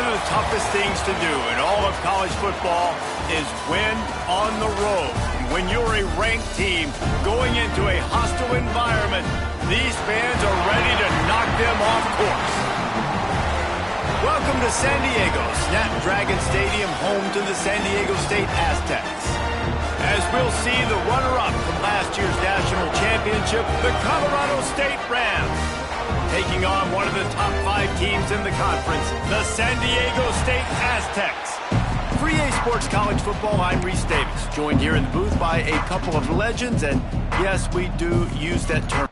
of the toughest things to do in all of college football is win on the road. When you're a ranked team going into a hostile environment, these fans are ready to knock them off course. Welcome to San Diego, Snapdragon Stadium, home to the San Diego State Aztecs. As we'll see the runner-up from last year's national championship, the Colorado State Rams, taking on one of the top 5 teams in the conference, the San Diego State Aztecs. For EA Sports College Football, I'm Reese Davis, joined here in the booth by a couple of legends, and yes, we do use that term.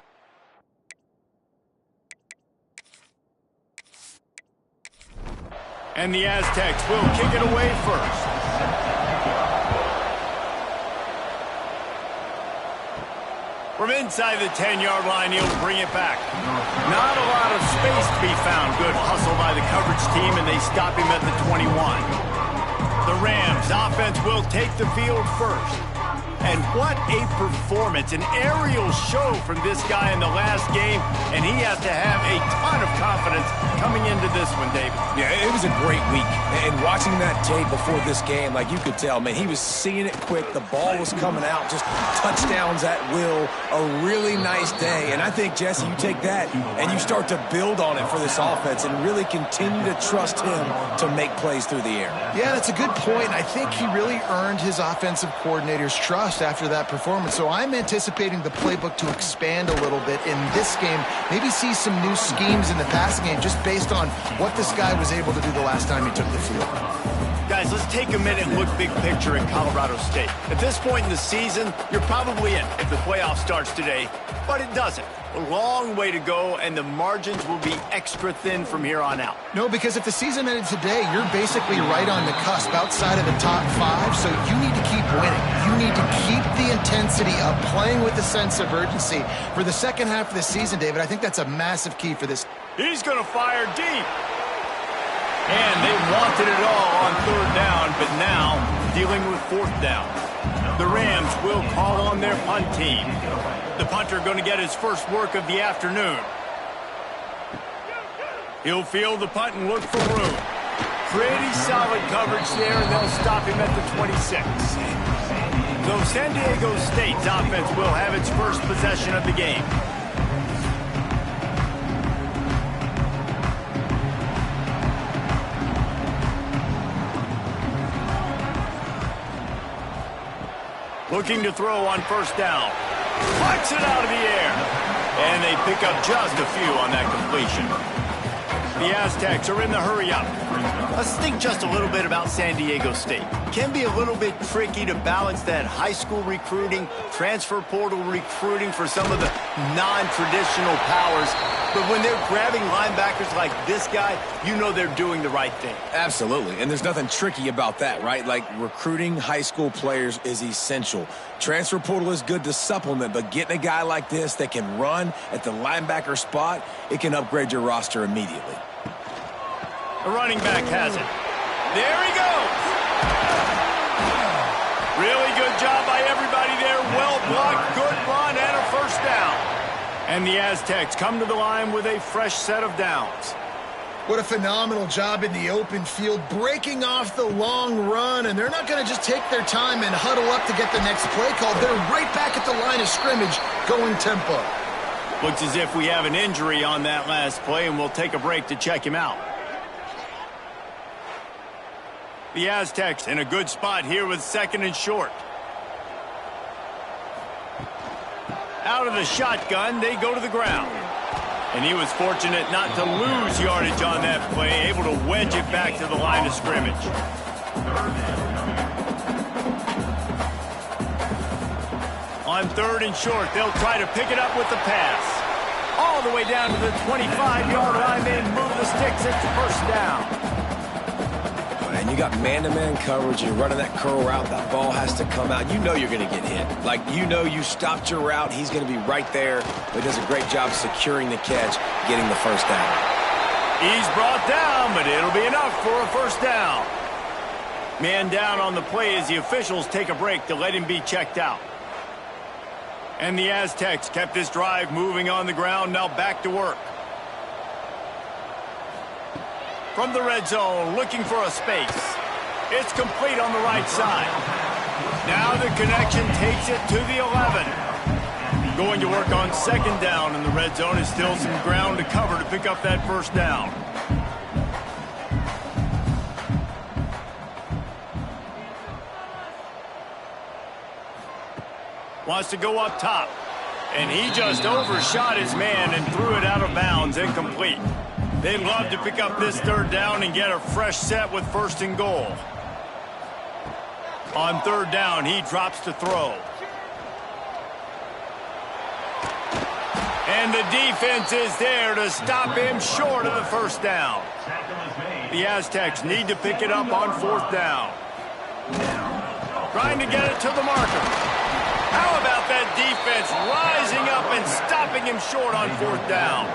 And the Aztecs will kick it away first. From inside the 10-yard line, he'll bring it back. Not a lot of space to be found. Good hustle by the coverage team, and they stop him at the 21. The Rams offense will take the field first. And what a performance, an aerial show from this guy in the last game, and he has to have a ton of confidence coming into this one, David. Yeah, it was a great week. And watching that tape before this game, like you could tell, man, he was seeing it quick. The ball was coming out, just touchdowns at will. A really nice day. And I think, Jesse, you take that and you start to build on it for this offense and really continue to trust him to make plays through the air. Yeah, that's a good point. I think he really earned his offensive coordinator's trust after that performance. So I'm anticipating the playbook to expand a little bit in this game. Maybe see some new schemes in the passing game just based on what this guy was able to do the last time he took the field. Guys, let's take a minute and look big picture at Colorado State. At this point in the season, you're probably in if the playoff starts today, but it doesn't. A long way to go, and the margins will be extra thin from here on out. No, because if the season ended today, you're basically right on the cusp outside of the top 5, so you need to keep winning. You need to keep the intensity up, playing with a sense of urgency. For the second half of the season, David, I think that's a massive key for this. He's going to fire deep. And they wanted it all on 3rd down, but now dealing with 4th down. The Rams will call on their punt team. The punter going to get his first work of the afternoon. He'll field the punt and look for room. Pretty solid coverage there, and they'll stop him at the 26. So San Diego State's offense will have its first possession of the game. Looking to throw on 1st down. Flicks it out of the air. And they pick up just a few on that completion. The Aztecs are in the hurry-up. Let's think just a little bit about San Diego State. It can be a little bit tricky to balance that high school recruiting, transfer portal recruiting for some of the non-traditional powers. But when they're grabbing linebackers like this guy, you know they're doing the right thing. Absolutely, and there's nothing tricky about that, right? Like, recruiting high school players is essential. Transfer portal is good to supplement, but getting a guy like this that can run at the linebacker spot, it can upgrade your roster immediately. The running back has it. There he goes. Really good job by everybody there. Well blocked, good run, and a 1st down. And the Aztecs come to the line with a fresh set of downs. What a phenomenal job in the open field, breaking off the long run, and they're not going to just take their time and huddle up to get the next play called. They're right back at the line of scrimmage, going tempo. Looks as if we have an injury on that last play, and we'll take a break to check him out. The Aztecs in a good spot here with 2nd and short. Out of the shotgun, they go to the ground. And he was fortunate not to lose yardage on that play, able to wedge it back to the line of scrimmage. On 3rd and short, they'll try to pick it up with the pass. All the way down to the 25-yard line, they move the sticks. It's 1st down. And you got man-to-man coverage, you're running that curl route, that ball has to come out. You know you're going to get hit. Like, you know you stopped your route, he's going to be right there. But he does a great job securing the catch, getting the 1st down. He's brought down, but it'll be enough for a 1st down. Man down on the play as the officials take a break to let him be checked out. And the Aztecs kept this drive moving on the ground, now back to work. From the red zone, looking for a space. It's complete on the right side. Now the connection takes it to the 11. Going to work on second down in the red zone. Is still some ground to cover to pick up that first down. Wants to go up top. And he just overshot his man and threw it out of bounds, incomplete. They'd love to pick up this third down and get a fresh set with first and goal. On third down, he drops to throw. And the defense is there to stop him short of the first down. The Aztecs need to pick it up on fourth down. Trying to get it to the marker. How about that defense rising up and stopping him short on fourth down?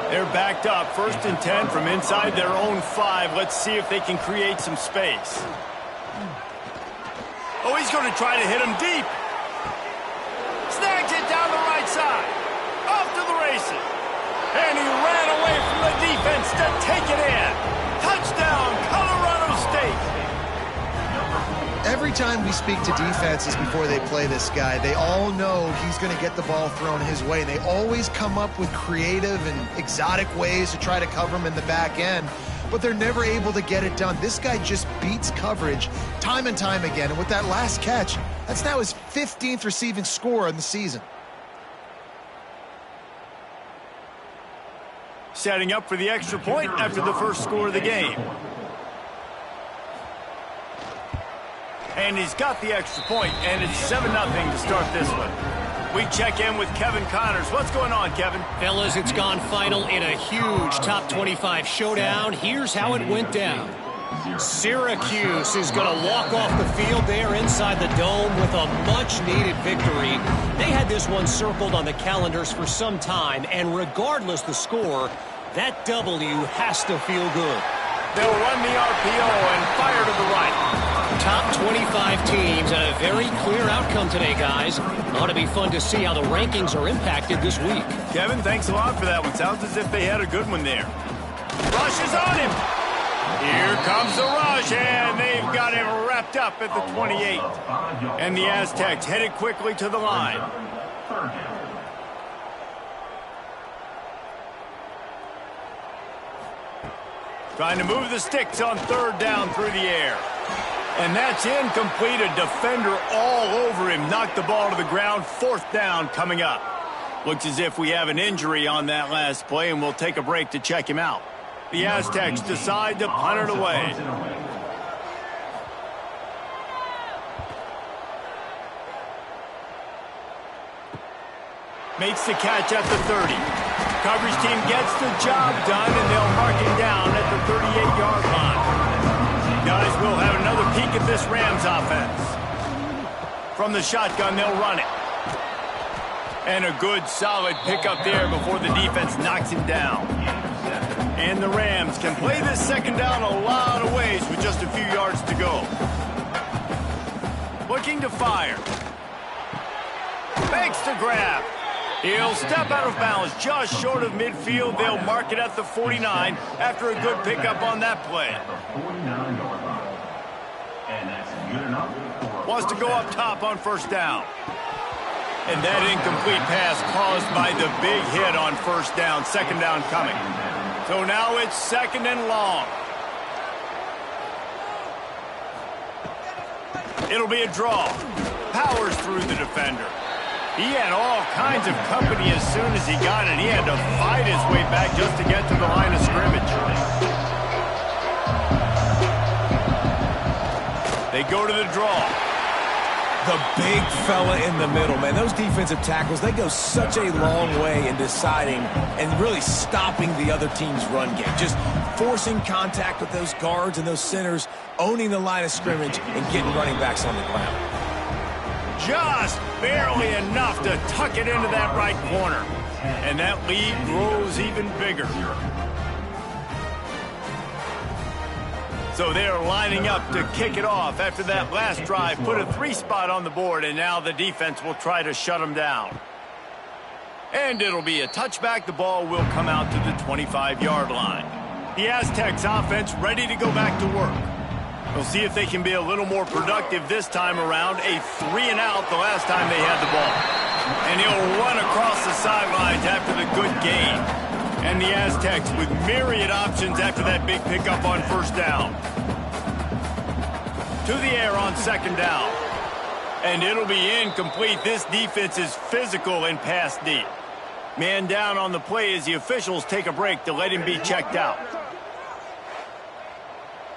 They're backed up, 1st and 10 from inside their own 5. Let's see if they can create some space. Oh, he's going to try to hit him deep. Snags it down the right side. Off to the races. And he ran away from the defense to take it in. Touchdown, Colorado State. Every time we speak to defenses before they play this guy, they all know he's going to get the ball thrown his way. They always come up with creative and exotic ways to try to cover him in the back end, but they're never able to get it done. This guy just beats coverage time and time again, and with that last catch, that's now his 15th receiving score in the season. Setting up for the extra point after the first score of the game. And he's got the extra point, and it's 7-0 to start this one. We check in with Kevin Connors. What's going on, Kevin? Fellas, it's gone final in a huge top 25 showdown. Here's how it went down. Syracuse is going to walk off the field there inside the dome with a much-needed victory. They had this one circled on the calendars for some time, and regardless the score, that W has to feel good. They'll run the RPO and fire to the right. Top 25 teams and a very clear outcome today, guys. Ought to be fun to see how the rankings are impacted this week. Kevin, thanks a lot for that one. Sounds as if they had a good one there. Rush is on him. Here comes the rush, and they've got him wrapped up at the 28. And the Aztecs headed quickly to the line. Trying to move the sticks on third down through the air. And that's incomplete. A defender all over him. Knocked the ball to the ground. Fourth down coming up. Looks as if we have an injury on that last play, and we'll take a break to check him out. The Aztecs decide to punt it away. Makes the catch at the 30. Coverage team gets the job done, and they'll mark him down at the 38-yard line. Guys, we'll have another peek at this Rams offense. From the shotgun, they'll run it. And a good, solid pickup there before the defense knocks him down. And the Rams can play this second down a lot of ways with just a few yards to go. Looking to fire. Makes the grab. He'll step out of bounds just short of midfield. They'll mark it at the 49 after a good pickup on that play. Wants to go up top on first down. And that incomplete pass caused by the big hit on first down. Second down coming. So now it's second and long. It'll be a draw. Powers through the defender. He had all kinds of company as soon as he got it. He had to fight his way back just to get to the line of scrimmage. They go to the draw. The big fella in the middle, man. Those defensive tackles, they go such a long way in deciding and really stopping the other team's run game. Just forcing contact with those guards and those centers, owning the line of scrimmage, and getting running backs on the ground. Just barely enough to tuck it into that right corner. And that lead grows even bigger. So they're lining up to kick it off after that last drive. Put a 3-spot on the board, and now the defense will try to shut them down. And it'll be a touchback. The ball will come out to the 25-yard line. The Aztecs offense ready to go back to work. We'll see if they can be a little more productive this time around. A 3-and-out the last time they had the ball. And he'll run across the sidelines after the good gain. And the Aztecs with myriad options after that big pickup on first down. To the air on second down. And it'll be incomplete. This defense is physical in pass D. Man down on the play as the officials take a break to let him be checked out.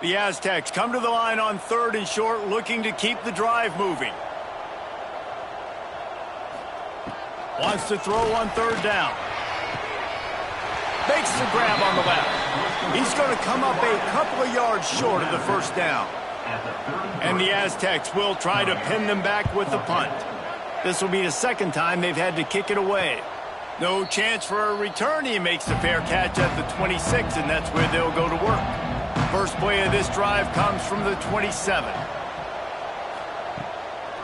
The Aztecs come to the line on 3rd and short, looking to keep the drive moving. Wants to throw on 3rd down. Makes the grab on the left. He's going to come up a couple of yards short of the first down. And the Aztecs will try to pin them back with the punt. This will be the second time they've had to kick it away. No chance for a return. He makes the fair catch at the 26, and that's where they'll go to work. First play of this drive comes from the 27.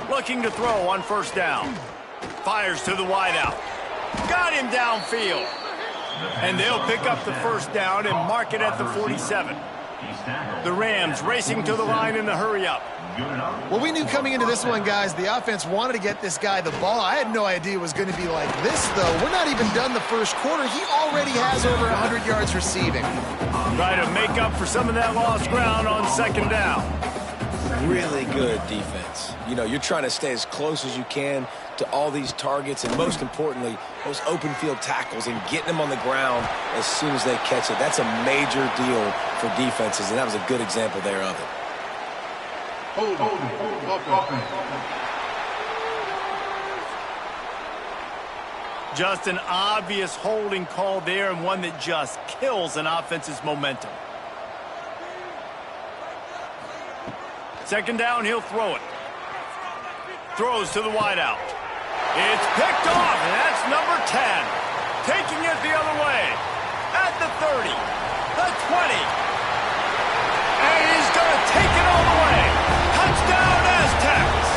Looking to throw on first down. Fires to the wideout. Got him downfield. And they'll pick up the first down and mark it at the 47. The Rams racing to the line in the hurry-up. Well, we knew coming into this one, guys, the offense wanted to get this guy the ball. I had no idea it was going to be like this, though. We're not even done the first quarter. He already has over 100 yards receiving. Try to make up for some of that lost ground on second down. Really good defense. You know, you're trying to stay as close as you can to all these targets, and most importantly, those open field tackles and getting them on the ground as soon as they catch it. That's a major deal for defenses, and that was a good example there of it. Just an obvious holding call there, and one that just kills an offense's momentum. Second down, he'll throw it. Throws to the wideout. It's picked off, and that's number 10. Taking it the other way. At the 30, the 20. And he's going to take it all the way. Touchdown, Aztecs.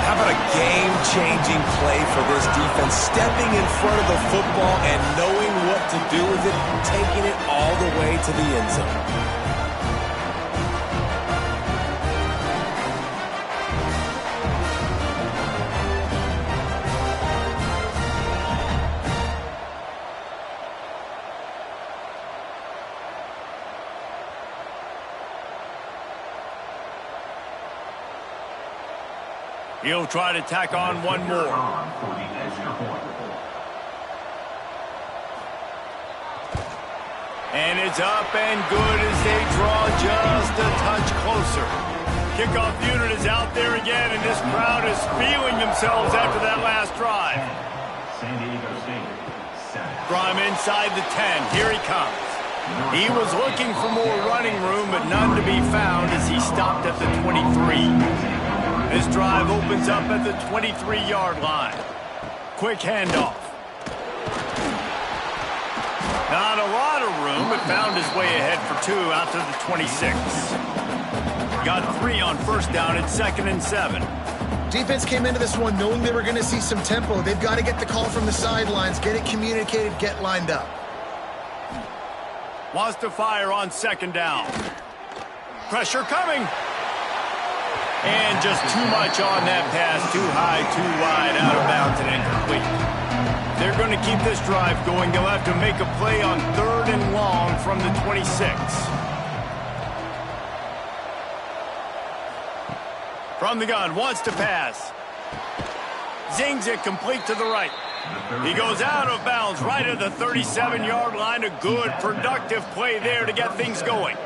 How about a game-changing play for this defense? Stepping in front of the football and knowing what to do with it, taking it all the way to the end zone. He'll try to tack on one more. And it's up and good as they draw just a touch closer. Kickoff unit is out there again, and this crowd is feeling themselves after that last drive. From inside the 10, here he comes. He was looking for more running room, but none to be found as he stopped at the 23. This drive opens up at the 23-yard line. Quick handoff. Not a lot of room, but found his way ahead for 2 out to the 26. Got 3 on first down at 2nd and 7. Defense came into this one knowing they were going to see some tempo. They've got to get the call from the sidelines, get it communicated, get lined up. Wants to fire on second down. Pressure coming. And just too much on that pass. Too high, too wide, out of bounds and incomplete. They're going to keep this drive going. They'll have to make a play on 3rd and long from the 26. From the gun, wants to pass. Zings it complete to the right. He goes out of bounds right at the 37-yard line. A good, productive play there to get things going.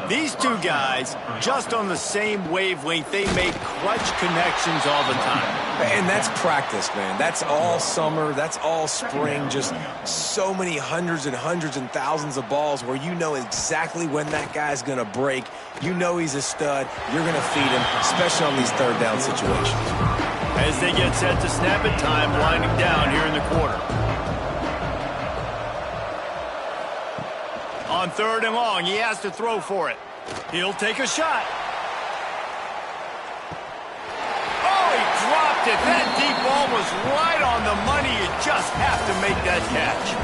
These two guys, just on the same wavelength, they make clutch connections all the time. And that's practice, man. That's all summer. That's all spring. Just so many hundreds and thousands of balls where you know exactly when that guy's going to break. You know he's a stud. You're going to feed him, especially on these third down situations. As they get set to snap it, time winding down here in the quarter. On 3rd and long, he has to throw for it. He'll take a shot. Oh, he dropped it. That deep ball was right on the money. You just have to make that catch.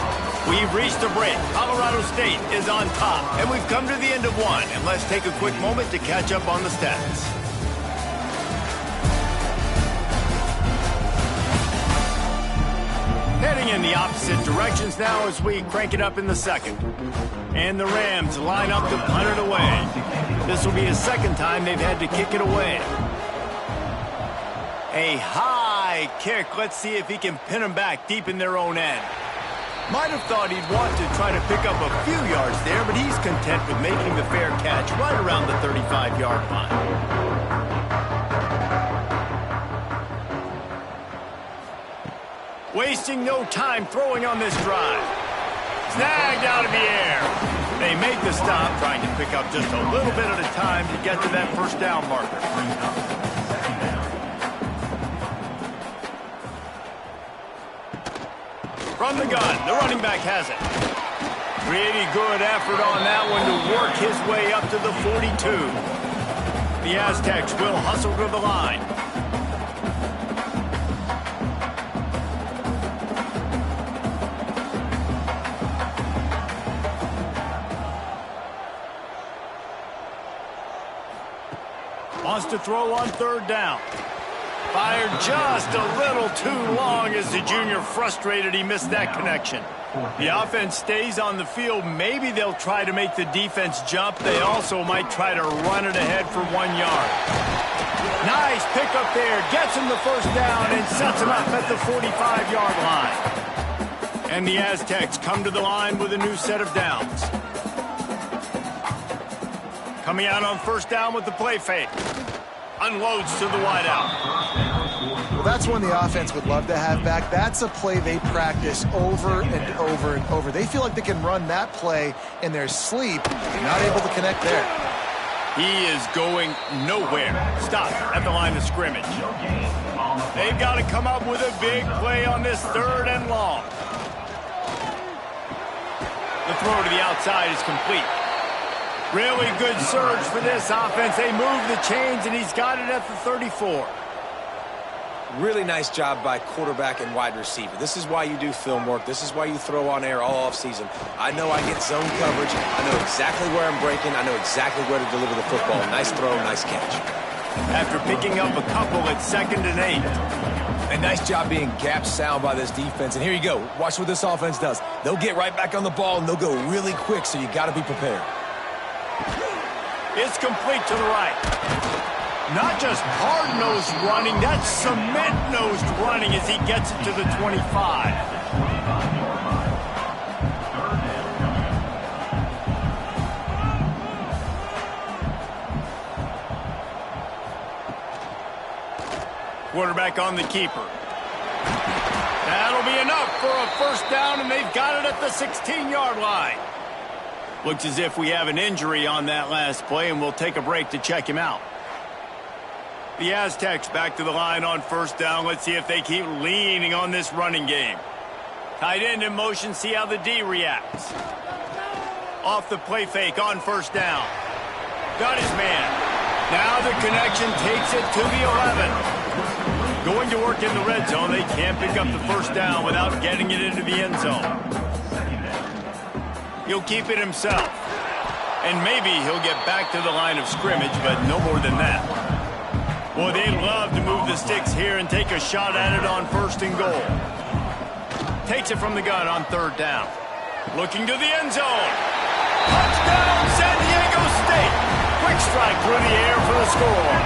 We've reached the break. Colorado State is on top, and we've come to the end of one. And let's take a quick moment to catch up on the stats. Heading in the opposite directions now as we crank it up in the second. And the Rams line up to punt it away. This will be a second time they've had to kick it away. A high kick. Let's see if he can pin them back deep in their own end. Might have thought he'd want to try to pick up a few yards there, but he's content with making the fair catch right around the 35-yard line. Wasting no time throwing on this drive. Snagged out of the air. They make the stop, trying to pick up just a little bit at a time to get to that first down marker. From the gun, the running back has it. Pretty good effort on that one to work his way up to the 42. The Aztecs will hustle to the line. Wants to throw on third down. Fired just a little too long as the junior frustrated he missed that connection. The offense stays on the field. Maybe they'll try to make the defense jump. They also might try to run it ahead for 1 yard. Nice pickup there. Gets him the first down and sets him up at the 45-yard line. And the Aztecs come to the line with a new set of downs. Coming out on first down with the play fake. Unloads to the wideout. Well, that's one the offense would love to have back. That's a play they practice over and over and over. They feel like they can run that play in their sleep. They're not able to connect there. He is going nowhere. Stop at the line of scrimmage. They've got to come up with a big play on this third and long. The throw to the outside is complete. Really good surge for this offense. They move the chains, and he's got it at the 34. Really nice job by quarterback and wide receiver. This is why you do film work. This is why you throw on air all offseason. I know I get zone coverage. I know exactly where I'm breaking. I know exactly where to deliver the football. Nice throw, nice catch. After picking up a couple at 2nd and 8. A nice job being gap sound by this defense. And here you go. Watch what this offense does. They'll get right back on the ball, and they'll go really quick, so you got to be prepared. It's complete to the right. Not just hard-nosed running, that's cement-nosed running as he gets it to the 25. Quarterback on the keeper. That'll be enough for a first down, and they've got it at the 16-yard line. Looks as if we have an injury on that last play, and we'll take a break to check him out. The Aztecs back to the line on first down. Let's see if they keep leaning on this running game. Tight end in motion, see how the D reacts. Off the play fake on first down. Got his man. Now the connection takes it to the 11. Going to work in the red zone. They can't pick up the first down without getting it into the end zone. He'll keep it himself. And maybe he'll get back to the line of scrimmage, but no more than that. Boy, they'd love to move the sticks here and take a shot at it on 1st and goal. Takes it from the gun on 3rd down. Looking to the end zone. Touchdown, San Diego State. Quick strike through the air for the score.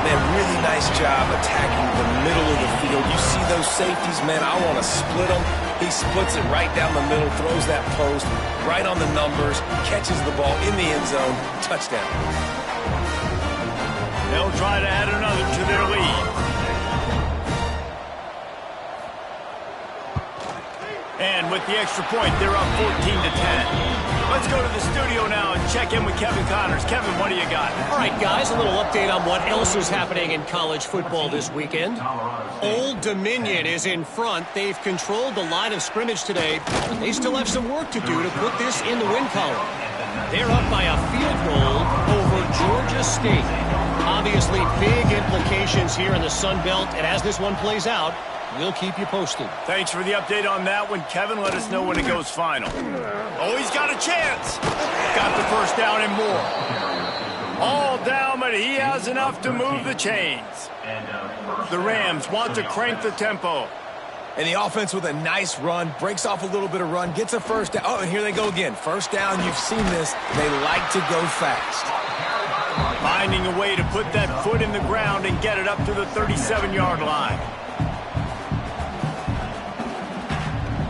Man, really nice job attacking the middle of the field. You see those safeties, man, I want to split them. He splits it right down the middle, throws that post, right on the numbers, catches the ball in the end zone, touchdown. They'll try to add another to their lead. And with the extra point, they're up 14-10. Let's go to the studio now and check in with Kevin Connors. Kevin, what do you got? All right, guys, a little update on what else is happening in college football this weekend. Old Dominion is in front. They've controlled the line of scrimmage today. They still have some work to do to put this in the win column. They're up by a field goal over Georgia State. Obviously, big implications here in the Sun Belt, and as this one plays out, We'll keep you posted. Thanks for the update on that one, Kevin. Let us know when it goes final. Oh, he's got a chance. Got the first down and more. All down, but he has enough to move the chains. The Rams want to crank the tempo. And the offense with a nice run, breaks off a little bit of run, gets a first down. Oh, and here they go again. First down, you've seen this. They like to go fast. Finding a way to put that foot in the ground and get it up to the 37-yard line.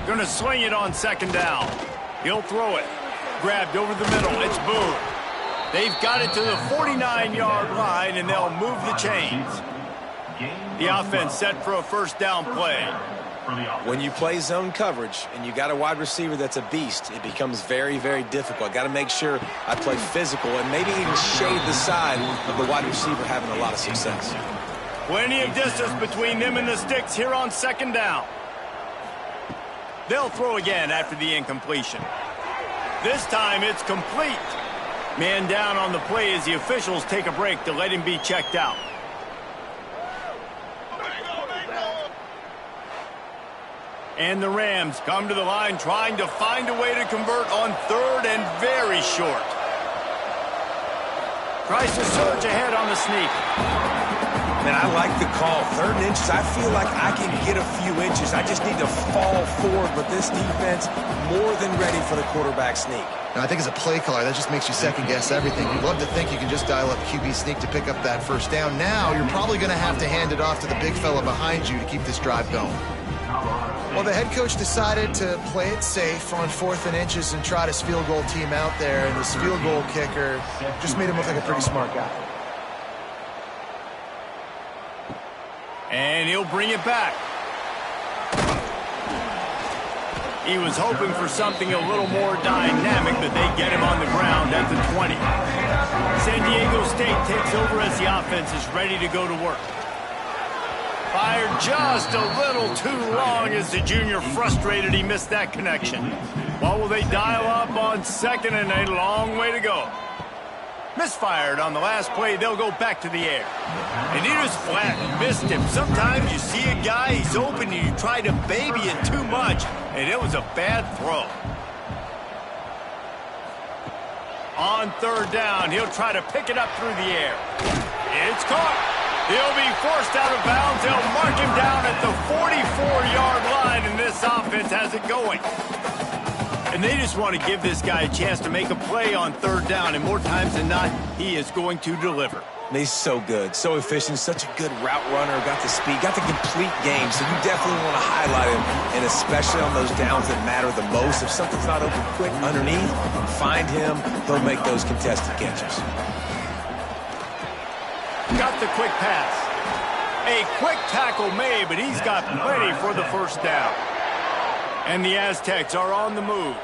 Going to swing it on second down. He'll throw it. Grabbed over the middle. It's Boone. They've got it to the 49-yard line, and they'll move the chains. The offense set for a first down play. When you play zone coverage and you got a wide receiver that's a beast, it becomes very, very difficult. Got to make sure I play physical and maybe even shade the side of the wide receiver having a lot of success. Plenty of distance between them and the sticks here on second down. They'll throw again after the incompletion. This time it's complete. Man down on the play as the officials take a break to let him be checked out. And the Rams come to the line trying to find a way to convert on third and very short. Tries to surge ahead on the sneak. Man, I like the call. 3rd and inches, I feel like I can get a few inches. I just need to fall forward, but this defense more than ready for the quarterback sneak. Now, I think as a play caller, that just makes you second-guess everything. You'd love to think you can just dial up QB sneak to pick up that first down. Now, you're probably going to have to hand it off to the big fella behind you to keep this drive going. Well, the head coach decided to play it safe on 4th and inches and trot his field goal team out there, and this field goal kicker just made him look like a pretty smart guy. And he'll bring it back. He was hoping for something a little more dynamic, but they get him on the ground at the 20. San Diego State takes over as the offense is ready to go to work. Fired just a little too long as the junior frustrated he missed that connection. What will they dial up on second and a long way to go? Misfired on the last play, they'll go back to the air. And he just flat missed him. Sometimes you see a guy, he's open, and you try to baby it too much, and it was a bad throw. On 3rd down, he'll try to pick it up through the air. It's caught. He'll be forced out of bounds. They'll mark him down at the 44-yard line, and this offense has it going. And they just want to give this guy a chance to make a play on 3rd down, and more times than not, he is going to deliver. He's so good, so efficient, such a good route runner, got the speed, got the complete game, so you definitely want to highlight him, and especially on those downs that matter the most. If something's not open quick underneath, find him, he'll make those contested catches. Got the quick pass. A quick tackle made, but he's got plenty for the first down. And the Aztecs are on the move.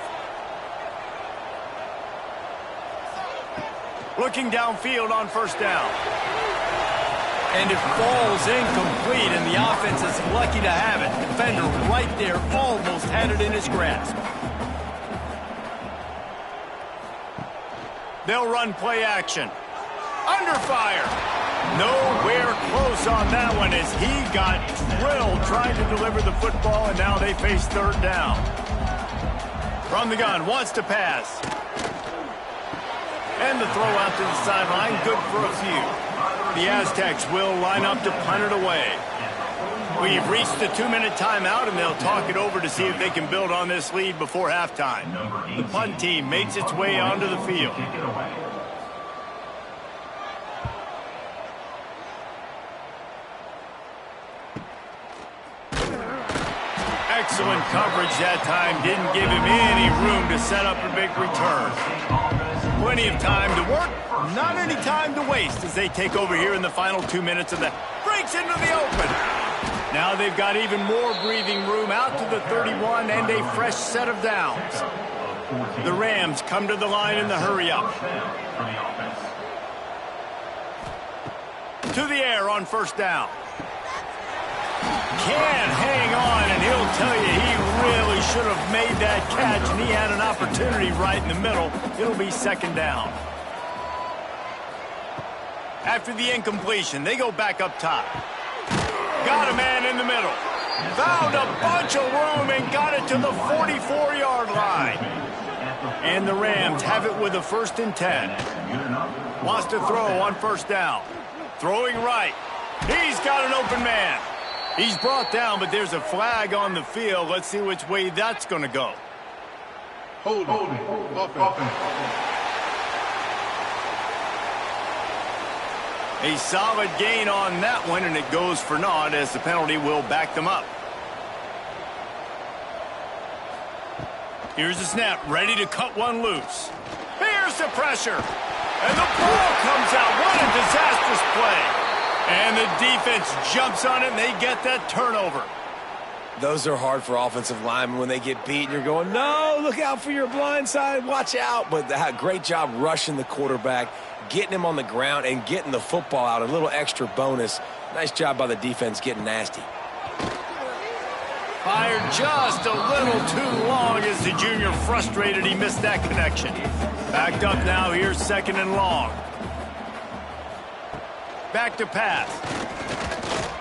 Looking downfield on first down. And it falls incomplete, and the offense is lucky to have it. Defender right there almost had it in his grasp. They'll run play action. Under fire. Nowhere close on that one as he got drilled trying to deliver the football, and now they face 3rd down. From the gun, wants to pass. And the throw out to the sideline, good for a few. The Aztecs will line up to punt it away. We've reached the 2-minute timeout, and they'll talk it over to see if they can build on this lead before halftime. The punt team makes its way onto the field. Excellent coverage that time. Didn't give him any room to set up a big return. Plenty of time to work, not any time to waste as they take over here in the final 2 minutes of that. Breaks into the open. Now they've got even more breathing room out to the 31 and a fresh set of downs. The Rams come to the line in the hurry-up. To the air on first down. Can't hang on, and he'll tell you he really should have made that catch, and he had an opportunity right in the middle. It'll be 2nd down. After the incompletion, they go back up top. Got a man in the middle. Found a bunch of room and got it to the 44-yard line. And the Rams have it with a 1st and 10. Wants to throw on 1st down. Throwing right. He's got an open man. He's brought down, but there's a flag on the field. Let's see which way that's going to go. Holding. A solid gain on that one, and it goes for naught as the penalty will back them up. Here's the snap, ready to cut one loose. Here's the pressure. And the ball comes out. What a disastrous play. And the defense jumps on it, and they get that turnover. Those are hard for offensive linemen when they get beat. You're going, no, look out for your blind side. Watch out. But great job rushing the quarterback, getting him on the ground, and getting the football out. A little extra bonus. Nice job by the defense getting nasty. Fired just a little too long as the junior frustrated. He missed that connection. Backed up now. Here's 2nd and long. Back to pass.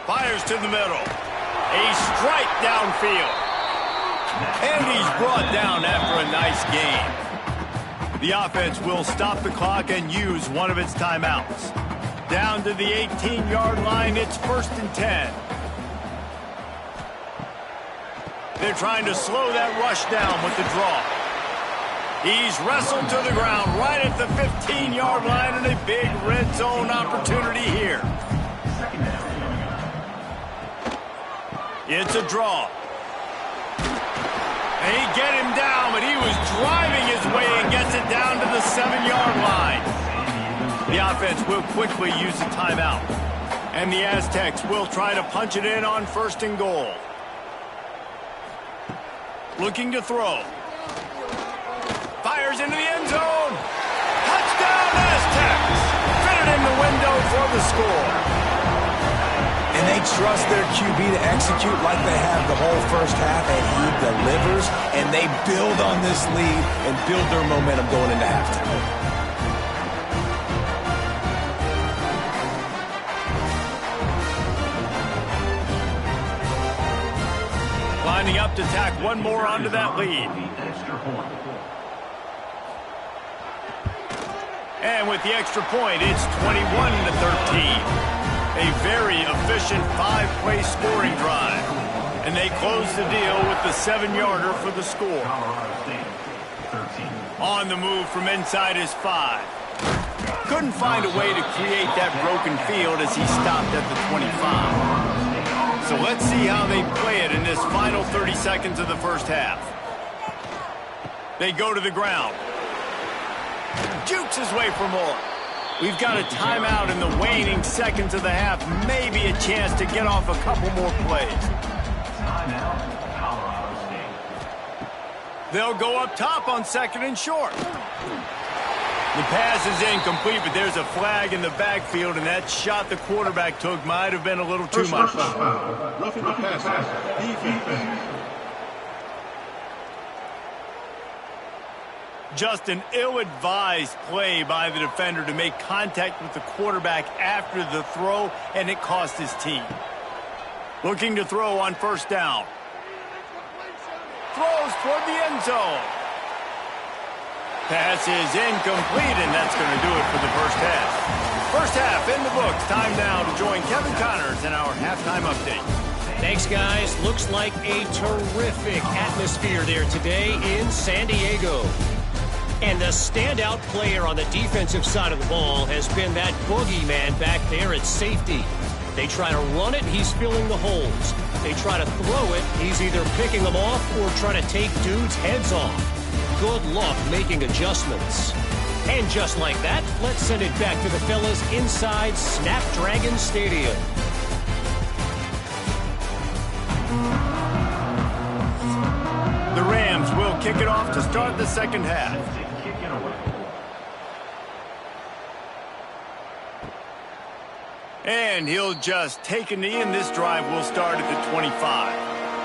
Fires to the middle. A strike downfield. And he's brought down after a nice gain. The offense will stop the clock and use one of its timeouts. Down to the 18-yard line, it's 1st and 10. They're trying to slow that rush down with the draw. He's wrestled to the ground right at the 15-yard line, and a big red zone opportunity here. It's a draw. And he get him down, but he was driving his way and gets it down to the 7-yard line. The offense will quickly use the timeout. And the Aztecs will try to punch it in on 1st and goal. Looking to throw. Fires into the end zone. Touchdown, Aztecs. Fit it in the window for the score. And they trust their QB to execute like they have the whole 1st half, and he delivers, and they build on this lead and build their momentum going into halftime. Lining up to tack one more onto that lead. And with the extra point, it's 21-13. A very efficient 5-play scoring drive. And they close the deal with the 7-yarder for the score. On the move from inside his 5. Couldn't find a way to create that broken field as he stopped at the 25. So let's see how they play it in this final 30 seconds of the 1st half. They go to the ground. Jukes his way for more. We've got a timeout in the waning seconds of the half. Maybe a chance to get off a couple more plays. They'll go up top on 2nd and short. The pass is incomplete, but there's a flag in the backfield, and that shot the quarterback took might have been a little too much. Roughing the passer. Defense. Just an ill-advised play by the defender to make contact with the quarterback after the throw, and it cost his team. Looking to throw on 1st down. Throws toward the end zone. Pass is incomplete, and that's going to do it for the 1st half. 1st half in the books. Time now to join Kevin Connors in our halftime update. Thanks, guys. Looks like a terrific atmosphere there today in San Diego. And the standout player on the defensive side of the ball has been that boogeyman back there at safety. They try to run it, he's filling the holes. They try to throw it, he's either picking them off or trying to take dudes' heads off. Good luck making adjustments. And just like that, let's send it back to the fellas inside Snapdragon Stadium. The Rams will kick it off to start the 2nd half. And he'll just take a knee, and this drive will start at the 25.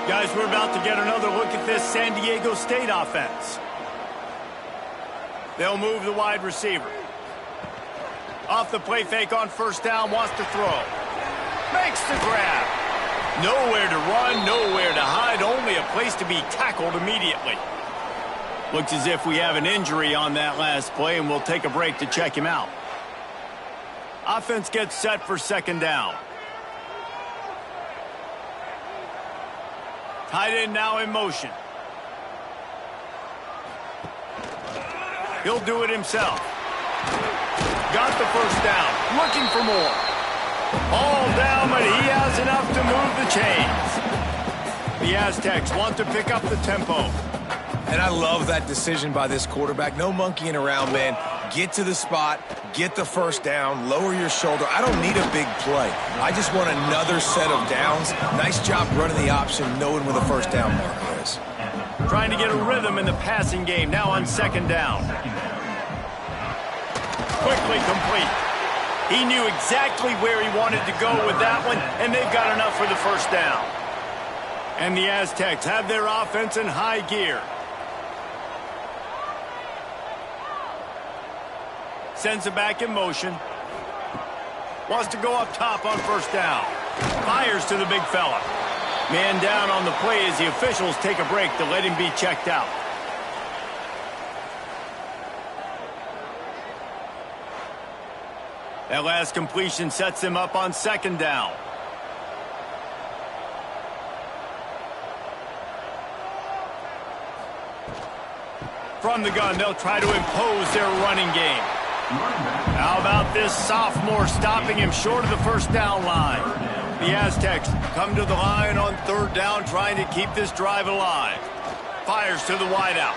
Guys, we're about to get another look at this San Diego State offense. They'll move the wide receiver. Off the play fake on 1st down, wants to throw. Makes the grab. Nowhere to run, nowhere to hide, only a place to be tackled immediately. Looks as if we have an injury on that last play, and we'll take a break to check him out. Offense gets set for second down. Tight end now in motion. He'll do it himself. Got the first down. Looking for more. All down, but he has enough to move the chains. The Aztecs want to pick up the tempo. And I love that decision by this quarterback. No monkeying around, man. Get to the spot, get the first down, lower your shoulder. I don't need a big play. I just want another set of downs. Nice job running the option, knowing where the first down marker is. Trying to get a rhythm in the passing game, now on second down. Quickly complete. He knew exactly where he wanted to go with that one, and they've got enough for the first down. And the Aztecs have their offense in high gear. Sends it back in motion. Wants to go up top on first down. Fires to the big fella. Man down on the play as the officials take a break to let him be checked out. That last completion sets him up on second down. From the gun, they'll try to impose their running game. How about this sophomore stopping him short of the first down line? The Aztecs come to the line on third down, trying to keep this drive alive. Fires to the wideout.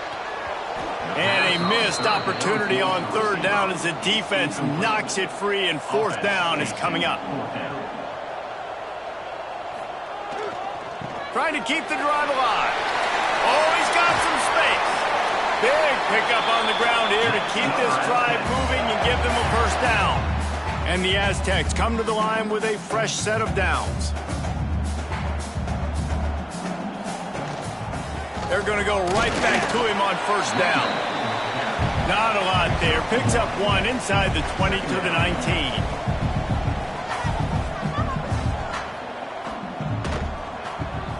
And a missed opportunity on third down as the defense knocks it free, and fourth down is coming up. Trying to keep the drive alive. Oh, he's got some space. Big pickup on the ground here to keep this drive moving and give them a first down. And the Aztecs come to the line with a fresh set of downs. They're going to go right back to him on first down. Not a lot there. Picks up one inside the 20 to the 19.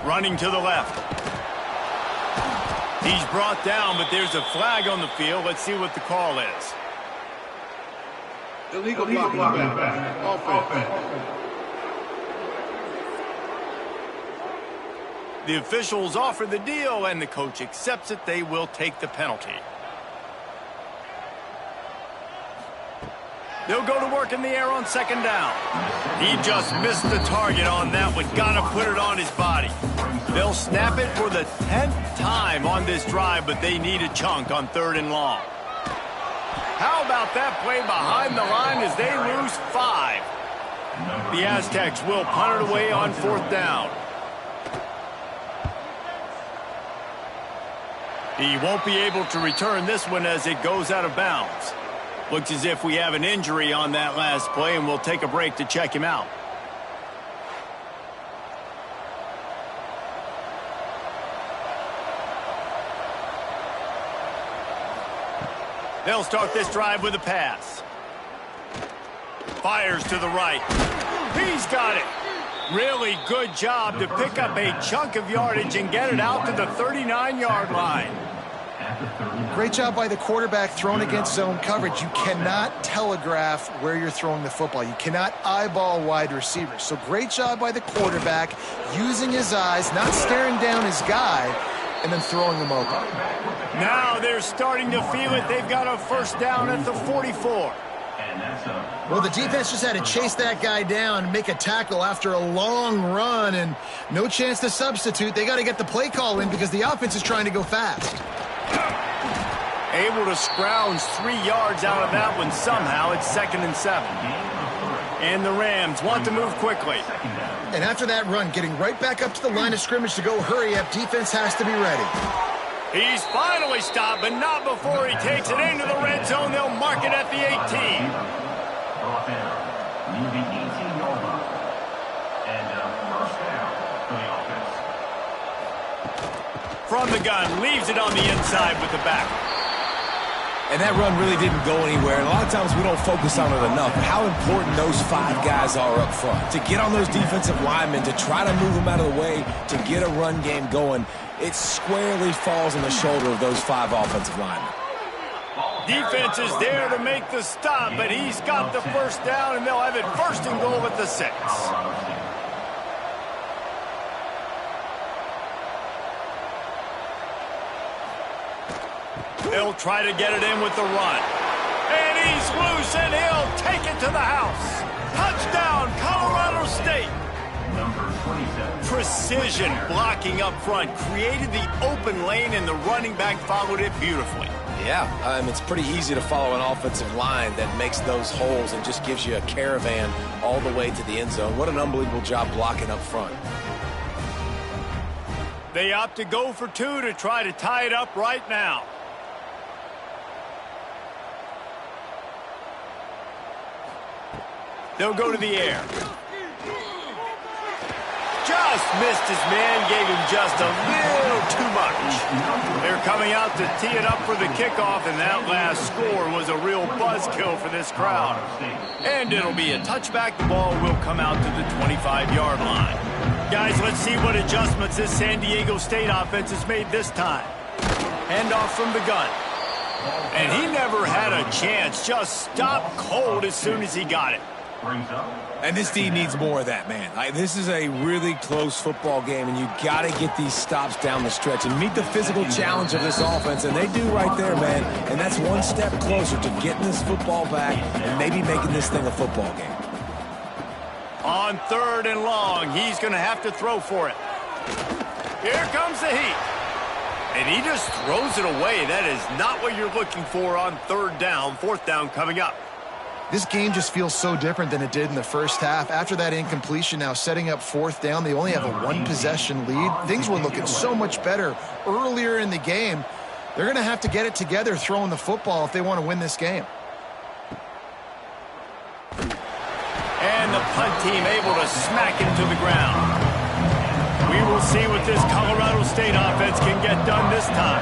Running to the left. He's brought down, but there's a flag on the field. Let's see what the call is. Illegal blocking back. Offense. The officials offer the deal, and the coach accepts it. They will take the penalty. They'll go to work in the air on second down. He just missed the target on that one. Got to put it on his body. They'll snap it for the 10th time on this drive, but they need a chunk on third and long. How about that play behind the line as they lose 5? The Aztecs will punt it away on fourth down. He won't be able to return this one as it goes out of bounds. Looks as if we have an injury on that last play, and we'll take a break to check him out. They'll start this drive with a pass. Fires to the right. He's got it. Really good job to pick up a chunk of yardage and get it out to the 39-yard line. Great job by the quarterback throwing against zone coverage. You cannot telegraph where you're throwing the football. You cannot eyeball wide receivers. So great job by the quarterback using his eyes, not staring down his guy, and then throwing him open. Now they're starting to feel it. They've got a first down at the 44. Well, the defense just had to chase that guy down and make a tackle after a long run, and no chance to substitute. They got to get the play call in because the offense is trying to go fast. Able to scrounge 3 yards out of that one somehow. It's 2nd and 7. And the Rams want to move quickly. And after that run, getting right back up to the line of scrimmage to go hurry up, defense has to be ready. He's finally stopped, but not before he takes it into the red zone. They'll mark it at the 18. From the gun, leaves it on the inside with the back. And that run really didn't go anywhere. And a lot of times we don't focus on it enough. But how important those 5 guys are up front. To get on those defensive linemen, to try to move them out of the way, to get a run game going, it squarely falls on the shoulder of those 5 offensive linemen. Defense is there to make the stop, but he's got the first down, and they'll have it 1st and goal at the 6. They'll try to get it in with the run. And he's loose, and he'll take it to the house. Touchdown, Colorado State. Precision blocking up front, created the open lane, and the running back followed it beautifully. Yeah, it's pretty easy to follow an offensive line that makes those holes and just gives you a caravan all the way to the end zone. What an unbelievable job blocking up front. They opt to go for 2 to try to tie it up right now. They'll go to the air. Just missed his man, gave him just a little too much. They're coming out to tee it up for the kickoff, and that last score was a real buzzkill for this crowd. And it'll be a touchback. The ball will come out to the 25-yard line. Guys, let's see what adjustments this San Diego State offense has made this time. Handoff from the gun. And he never had a chance. Just stopped cold as soon as he got it. And this team needs more of that, man. This is a really close football game, and you got to get these stops down the stretch and meet the physical challenge of this offense, and they do right there, man. And that's one step closer to getting this football back and maybe making this thing a football game. On 3rd and long, he's going to have to throw for it. Here comes the heat. And he just throws it away. That is not what you're looking for on 3rd down. 4th down coming up. This game just feels so different than it did in the first half. After that incompletion, now setting up 4th down, they only have a 1-possession lead. Things were looking so much better earlier in the game. They're going to have to get it together throwing the football if they want to win this game. And the punt team able to smack it to the ground. We will see what this Colorado State offense can get done this time.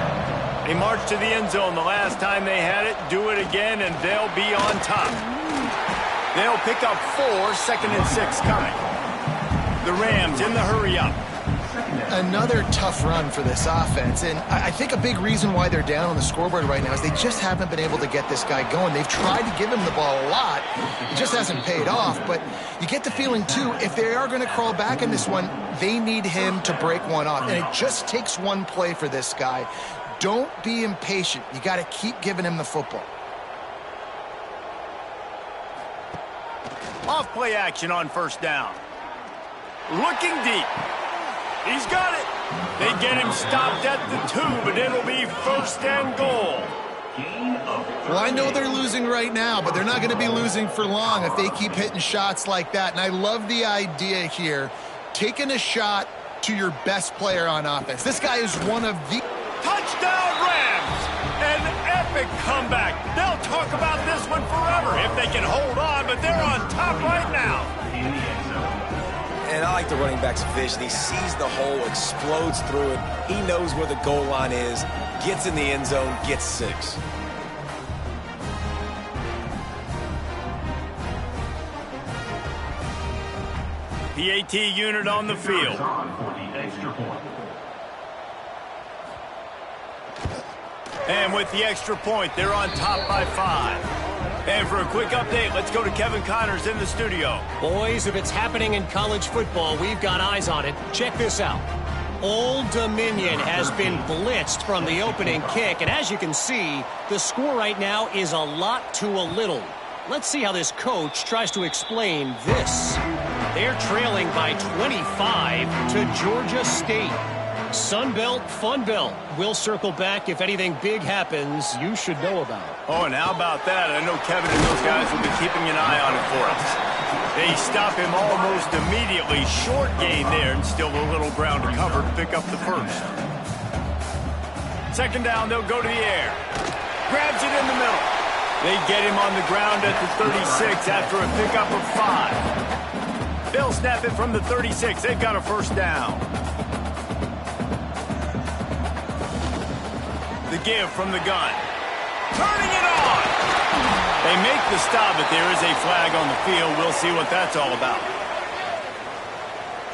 They marched to the end zone the last time they had it. Do it again, and they'll be on top. They'll pick up 4, 2nd and 6 coming. The Rams in the hurry-up. Another tough run for this offense, and I think a big reason why they're down on the scoreboard right now is they just haven't been able to get this guy going. They've tried to give him the ball a lot. It just hasn't paid off, but you get the feeling, too, if they are going to crawl back in this one, they need him to break one off, and it just takes one play for this guy. Don't be impatient. You got to keep giving him the football. Off play action on 1st down. Looking deep. He's got it. They get him stopped at the 2, but it'll be 1st and goal. Well, I know they're losing right now, but they're not going to be losing for long if they keep hitting shots like that. And I love the idea here, taking a shot to your best player on offense. This guy is one of the... Touchdown Rams! An epic comeback. They'll talk about this one forever if they can hold on, but they're on top right now. And I like the running back's vision. He sees the hole, explodes through it. He knows where the goal line is, gets in the end zone, gets 6. PAT unit on the field. And with the extra point, they're on top by 5. And for a quick update, let's go to Kevin Connors in the studio. Boys, if it's happening in college football, we've got eyes on it. Check this out. Old Dominion has been blitzed from the opening kick, and as you can see, the score right now is a lot to a little. Let's see how this coach tries to explain this. They're trailing by 25 to Georgia State. Sunbelt, Funbelt. We'll circle back if anything big happens you should know about. Oh, and how about that? I know Kevin and those guys will be keeping an eye on it for us. They stop him almost immediately. Short gain there, and still a little ground to cover to pick up the 1st. 2nd down, they'll go to the air. Grabs it in the middle. They get him on the ground at the 36 after a pickup of 5. They'll snap it from the 36. They've got a 1st down. The give from the gun. turning it on. They make the stop, but there is a flag on the field. We'll see what that's all about.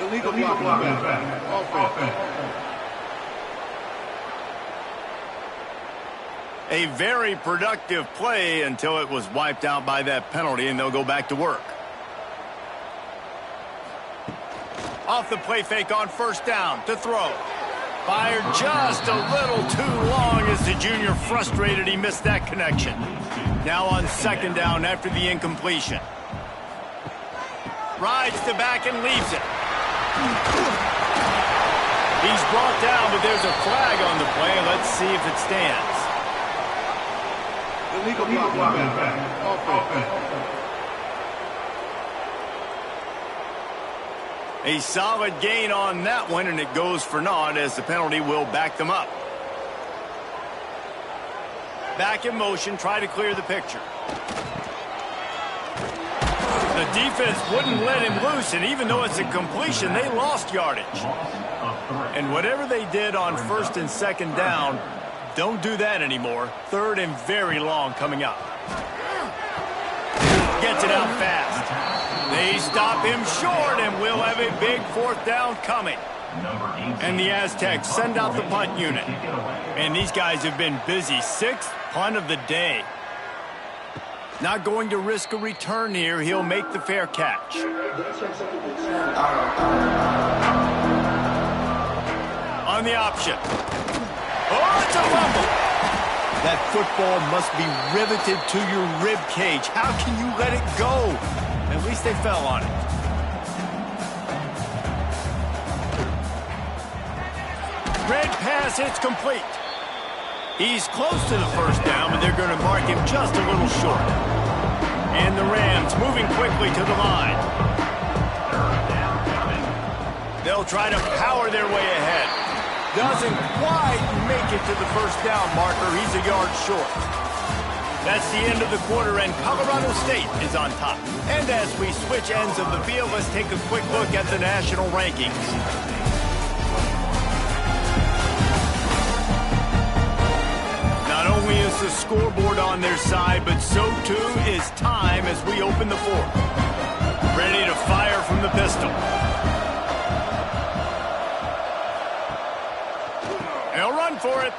Illegal blocking back. Offense. A very productive play until it was wiped out by that penalty, and they'll go back to work. Off the play fake on first down to throw. Fired just a little too long as the junior frustrated he missed that connection. Now on second down after the incompletion. Rides to back and leaves it. He's brought down, but there's a flag on the play. Let's see if it stands. Illegal blocking back. Offense. A solid gain on that one, and it goes for naught as the penalty will back them up. Back in motion, try to clear the picture. The defense wouldn't let him loose, and even though it's a completion, they lost yardage. And whatever they did on first and second down, don't do that anymore. Third and very long coming up. Gets it out fast. They stop him short, and we'll have a big fourth down coming. And the Aztecs send out the punt unit. And these guys have been busy. Sixth punt of the day. Not going to risk a return here. He'll make the fair catch. On the option. Oh, it's a fumble. That football must be riveted to your rib cage. How can you let it go? At least they fell on it. Red pass, it's complete. He's close to the first down, but they're going to mark him just a little short. And the Rams moving quickly to the line. They'll try to power their way ahead. Doesn't quite make it to the first down marker. He's a yard short. That's the end of the quarter, and Colorado State is on top. And as we switch ends of the field, let's take a quick look at the national rankings. Not only is the scoreboard on their side, but so too is time as we open the fourth. Ready to fire from the pistol. They'll run for it.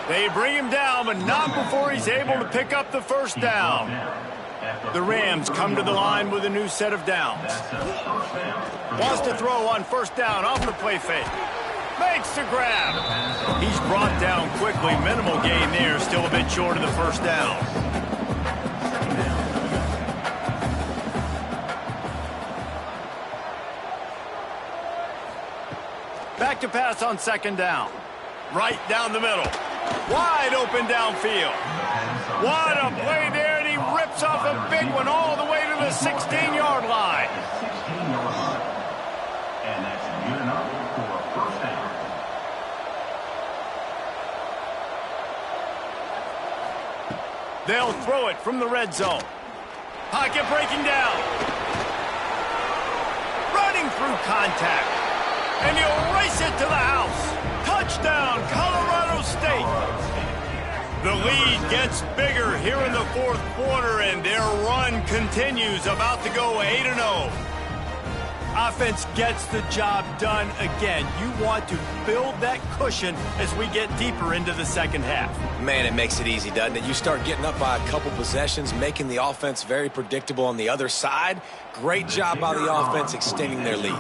They bring him down, but not before he's able to pick up the first down. The Rams come to the line with a new set of downs. Wants to throw on first down off the play fake. Makes the grab. He's brought down quickly. Minimal gain there. Still a bit short of the first down. Back to pass on second down. Right down the middle. Wide open downfield. What a play there, and he rips off a big one all the way to the 16-yard line. And that's good enough for a first down. They'll throw it from the red zone. Pocket breaking down. Running through contact. And he'll race it to the house. Touchdown, Colorado State. The lead gets bigger here in the fourth quarter, and their run continues, about to go 8-0. Offense gets the job done again. You want to build that cushion as we get deeper into the second half. Man, it makes it easy, doesn't it? You start getting up by a couple possessions, making the offense very predictable on the other side. Great job by the offense extending their lead.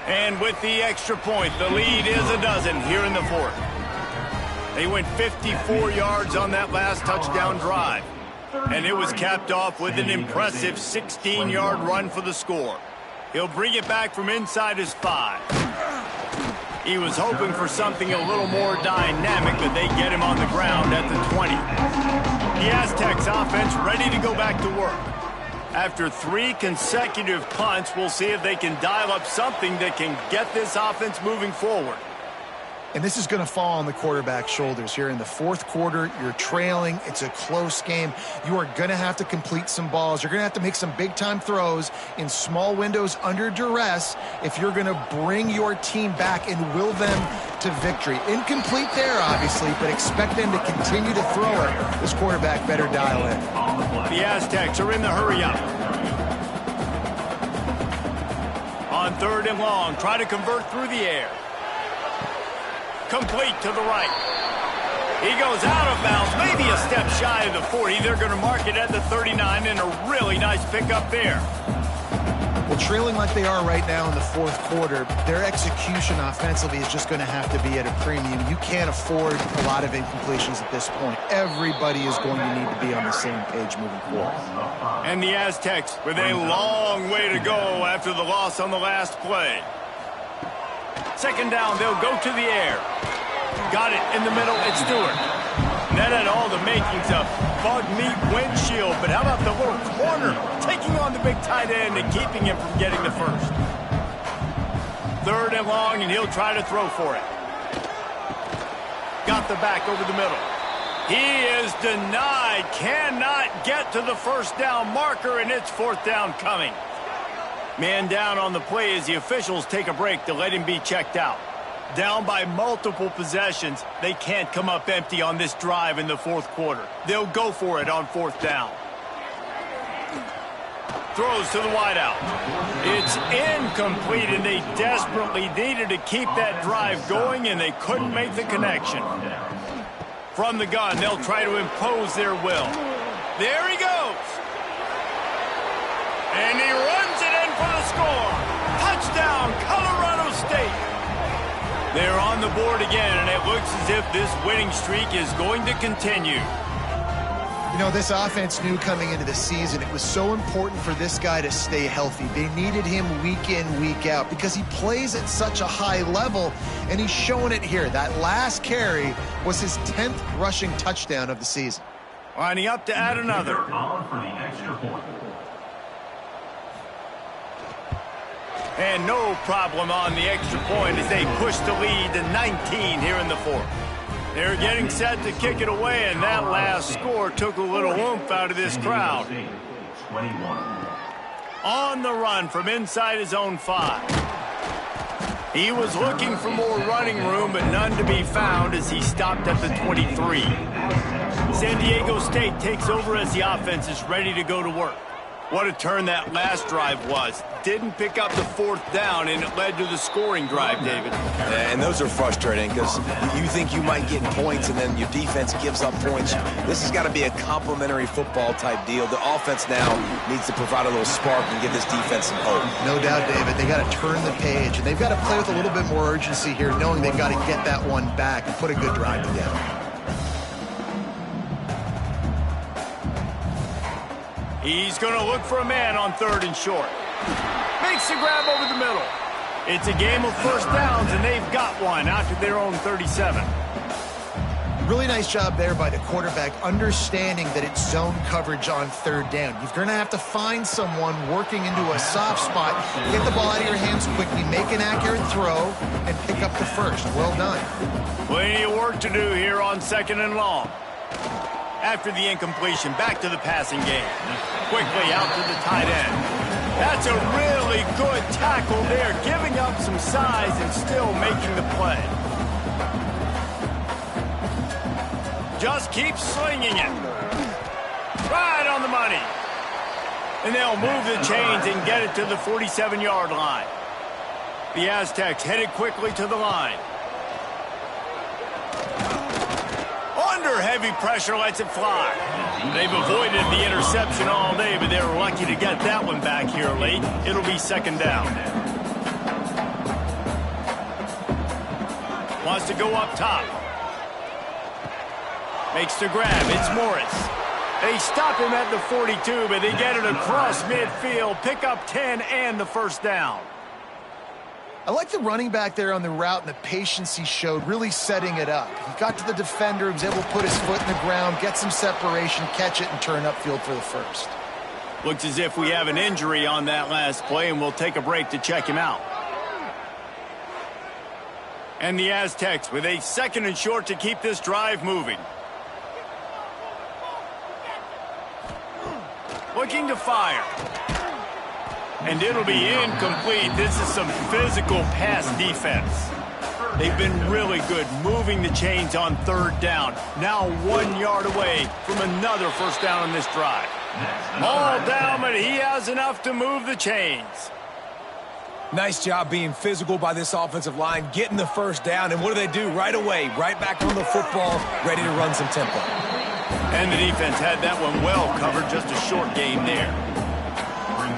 And with the extra point, the lead is a dozen here in the fourth. They went 54 yards on that last touchdown drive. And it was capped off with an impressive 16-yard run for the score. He'll bring it back from inside his 5. He was hoping for something a little more dynamic, but they get him on the ground at the 20. The Aztecs offense ready to go back to work. After 3 consecutive punts, we'll see if they can dial up something that can get this offense moving forward. And this is going to fall on the quarterback's shoulders here in the fourth quarter. You're trailing. It's a close game. You are going to have to complete some balls. You're going to have to make some big-time throws in small windows under duress if you're going to bring your team back and will them to victory. Incomplete there, obviously, but expect them to continue to throw it. This quarterback better dial in. The Aztecs are in the hurry-up. On 3rd and long, try to convert through the air. Complete to the right. He goes out of bounds, maybe a step shy of the 40. They're going to mark it at the 39, and a really nice pickup there. Well, trailing like they are right now in the fourth quarter, their execution offensively is just going to have to be at a premium. You can't afford a lot of incompletions at this point. Everybody is going to need to be on the same page moving forward. And the Aztecs with a long way to go after the loss on the last play. 2nd down, they'll go to the air. Got it in the middle, it's Stewart. That had all the makings of bug meat windshield, but how about the little corner taking on the big tight end and keeping him from getting the first? 3rd and long, and he'll try to throw for it. Got the back over the middle. He is denied, cannot get to the 1st down marker, and it's 4th down coming. Man down on the play as the officials take a break to let him be checked out. Down by multiple possessions, they can't come up empty on this drive in the 4th quarter. They'll go for it on 4th down. Throws to the wideout. It's incomplete, and they desperately needed to keep that drive going, and they couldn't make the connection. From the gun, they'll try to impose their will. There he goes. And he runs it in for the score. Touchdown, Colorado State. They're on the board again, and it looks as if this winning streak is going to continue. You know, this offense knew coming into the season it was so important for this guy to stay healthy. They needed him week in, week out because he plays at such a high level, and he's showing it here. That last carry was his 10th rushing touchdown of the season. Lining up to add another. On for the extra point. And no problem on the extra point as they push the lead to 19 here in the 4th. They're getting set to kick it away, and that last score took a little oomph out of this crowd. 21. On the run from inside his own 5. He was looking for more running room, but none to be found as he stopped at the 23. San Diego State takes over as the offense is ready to go to work. What a turn that last drive was. Didn't pick up the 4th down, and it led to the scoring drive, David. And those are frustrating because you think you might get points, and then your defense gives up points. This has got to be a complimentary football type deal. The offense now needs to provide a little spark and give this defense some hope. No doubt, David. They got to turn the page, and they've got to play with a little bit more urgency here, knowing they've got to get that one back and put a good drive together. He's going to look for a man on 3rd and short. Makes the grab over the middle. It's a game of 1st downs, and they've got one out to their own 37. Really nice job there by the quarterback, understanding that it's zone coverage on 3rd down. You're going to have to find someone working into a soft spot, get the ball out of your hands quickly, make an accurate throw, and pick up the 1st. Well done. Plenty of work to do here on 2nd and long. After the incompletion, back to the passing game. Quickly out to the tight end. That's a really good tackle there, giving up some size and still making the play. Just keep slinging it. Right on the money. And they'll move the chains and get it to the 47-yard line. The Aztecs headed quickly to the line. Under heavy pressure, lets it fly. They've avoided the interception all day, but they were lucky to get that one back here late. It'll be 2nd down. Wants to go up top. Makes the grab. It's Morris. They stop him at the 42, but they get it across midfield. Pick up 10 and the 1st down. I like the running back there on the route and the patience he showed, really setting it up. He got to the defender, was able to put his foot in the ground, get some separation, catch it, and turn upfield for the 1st. Looks as if we have an injury on that last play, and we'll take a break to check him out. And the Aztecs with a 2nd and short to keep this drive moving. Looking to fire. And it'll be incomplete. This is some physical pass defense. They've been really good moving the chains on 3rd down. Now 1 yard away from another first down in this drive. All down, but he has enough to move the chains. Nice job being physical by this offensive line, getting the first down, and what do? Right away, right back on the football, ready to run some tempo. And the defense had that one well covered, just a short gain there.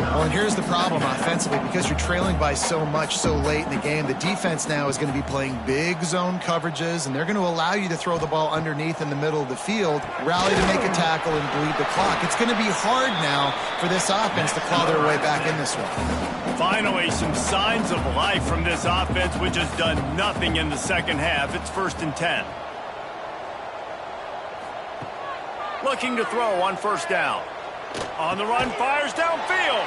Well, and here's the problem offensively. Because you're trailing by so much so late in the game, the defense now is going to be playing big zone coverages, and they're going to allow you to throw the ball underneath in the middle of the field, rally to make a tackle, and bleed the clock. It's going to be hard now for this offense to claw their way back in this one. Finally, some signs of life from this offense, which has done nothing in the second half. It's 1st and 10. Looking to throw on 1st down. On the run, fires downfield.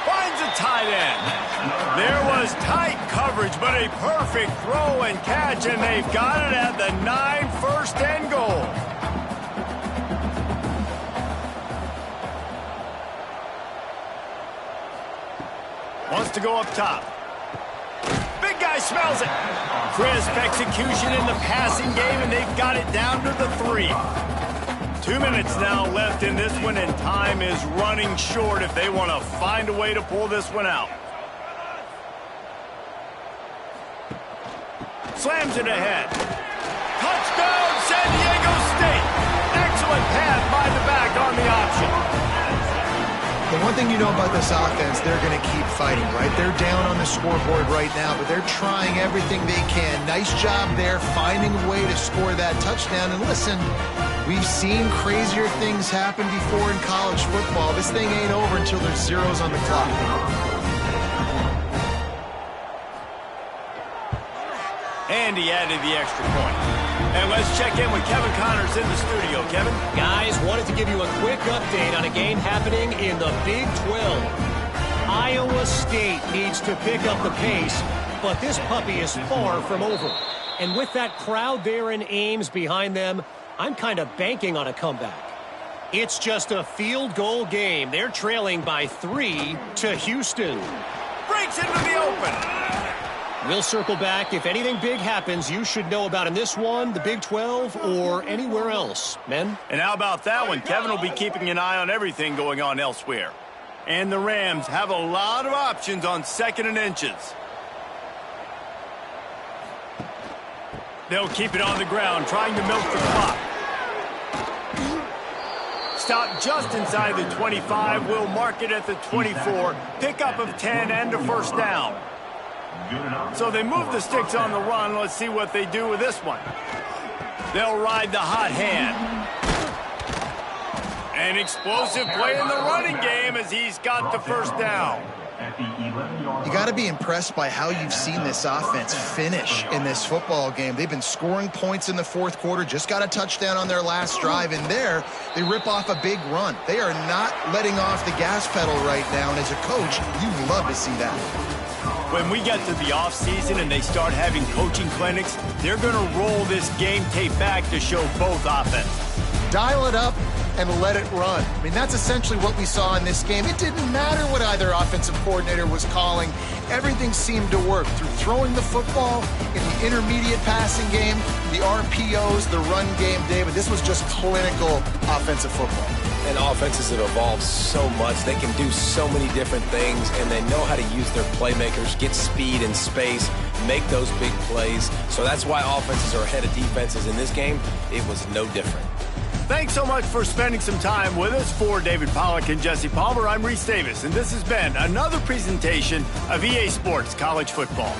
Finds a tight end. There was tight coverage, but a perfect throw and catch, and they've got it at the 9, 1st and goal. Wants to go up top. Big guy smells it. Crisp execution in the passing game, and they've got it down to the 3. 2 minutes now left in this one, and time is running short if they want to find a way to pull this one out. Slams it ahead. Touchdown, San Diego State. Excellent pass by the back on the option. The one thing you know about this offense, they're going to keep fighting, right? They're down on the scoreboard right now, but they're trying everything they can. Nice job there, finding a way to score that touchdown. And listen, we've seen crazier things happen before in college football. This thing ain't over until there's zeros on the clock. And he added the extra point. And let's check in with Kevin Connors in the studio. Kevin? Guys, wanted to give you a quick update on a game happening in the Big 12. Iowa State needs to pick up the pace, but this puppy is far from over. And with that crowd there in Ames behind them, I'm kind of banking on a comeback. It's just a field goal game. They're trailing by 3 to Houston. Breaks into the open. We'll circle back. If anything big happens, you should know about in this one, the Big 12, or anywhere else. Men? And how about that one? Kevin will be keeping an eye on everything going on elsewhere. And the Rams have a lot of options on 2nd and inches. They'll keep it on the ground, trying to milk the clock. Stop just inside the 25. We'll mark it at the 24. Pickup of 10 and a first down. So they move the sticks on the run. Let's see what they do with this one. They'll ride the hot hand. An explosive play in the running game as he's got the first down. You got to be impressed by how you've seen this offense finish in this football game. They've been scoring points in the 4th quarter, just got a touchdown on their last drive, and there they rip off a big run. They are not letting off the gas pedal right now, and as a coach, you love to see that. When we get to the offseason and they start having coaching clinics, they're going to roll this game tape back to show both offenses. Dial it up and let it run. I mean, that's essentially what we saw in this game. It didn't matter what either offensive coordinator was calling. Everything seemed to work through throwing the football, in the intermediate passing game, the RPOs, the run game, David. This was just clinical offensive football. And offenses have evolved so much. They can do so many different things, and they know how to use their playmakers, get speed and space, make those big plays. So that's why offenses are ahead of defenses in this game. It was no different. Thanks so much for spending some time with us. For David Pollack and Jesse Palmer, I'm Reese Davis, and this has been another presentation of EA Sports College Football.